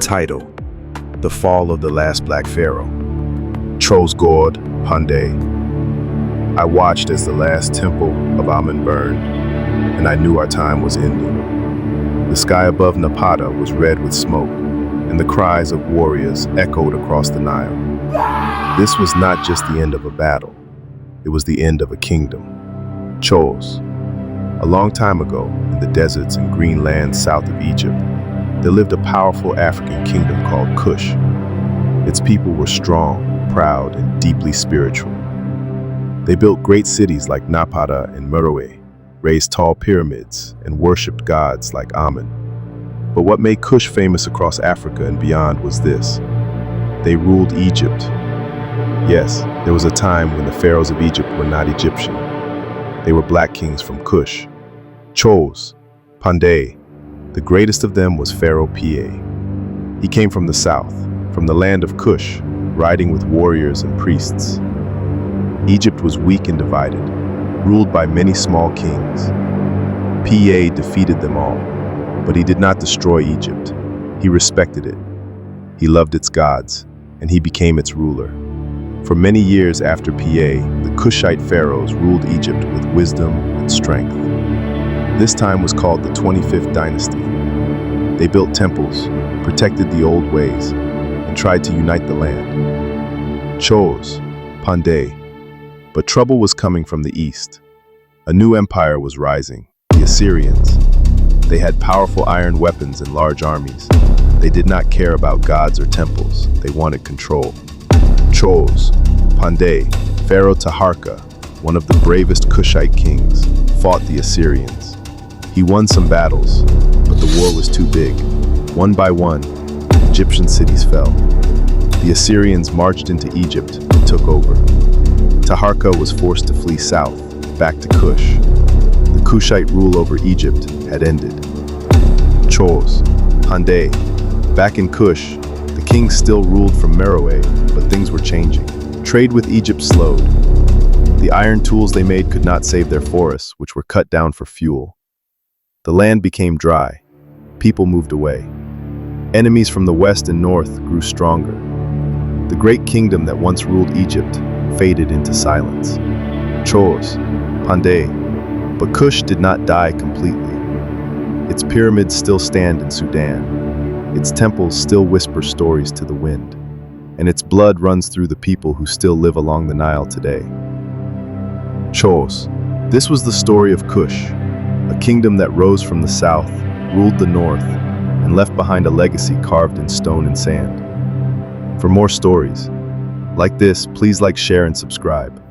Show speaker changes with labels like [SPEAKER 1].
[SPEAKER 1] Title: The Fall of the Last Black Pharaoh. Trosgord, Pandey. I watched as the last temple of Amun burned, and I knew our time was ending. The sky above Napata was red with smoke, and the cries of warriors echoed across the Nile. This was not just the end of a battle, it was the end of a kingdom. Chos. A long time ago, in the deserts and green lands south of Egypt, there lived a powerful African kingdom called Kush. Its people were strong, proud, and deeply spiritual. They built great cities like Napata and Meroe, raised tall pyramids, and worshipped gods like Amun. But what made Kush famous across Africa and beyond was this: they ruled Egypt. Yes, there was a time when the pharaohs of Egypt were not Egyptian. They were black kings from Kush. Chos, Pandey. The greatest of them was Pharaoh Pa. He came from the south, from the land of Kush, riding with warriors and priests. Egypt was weak and divided, ruled by many small kings. Pa defeated them all, but he did not destroy Egypt. He respected it. He loved its gods, and he became its ruler. For many years after Pa, the Kushite pharaohs ruled Egypt with wisdom and strength. This time was called the 25th dynasty. They built temples, protected the old ways, and tried to unite the land. Chos, Pandey. But trouble was coming from the east. A new empire was rising, the Assyrians. They had powerful iron weapons and large armies. They did not care about gods or temples. They wanted control. Chos, Pandey, Pharaoh Taharka, one of the bravest Kushite kings, fought the Assyrians. He won some battles, but the war was too big. One by one, Egyptian cities fell. The Assyrians marched into Egypt and took over. Taharka was forced to flee south, back to Kush. The Kushite rule over Egypt had ended. Chos, Pandey. Back in Kush, the kings still ruled from Meroe, but things were changing. Trade with Egypt slowed. The iron tools they made could not save their forests, which were cut down for fuel. The land became dry. People moved away. Enemies from the west and north grew stronger. The great kingdom that once ruled Egypt faded into silence. Chos, Pandey. But Kush did not die completely. Its pyramids still stand in Sudan. Its temples still whisper stories to the wind. And its blood runs through the people who still live along the Nile today. Chos. This was the story of Kush, a kingdom that rose from the south, ruled the north, and left behind a legacy carved in stone and sand. For more stories like this, please like, share, and subscribe.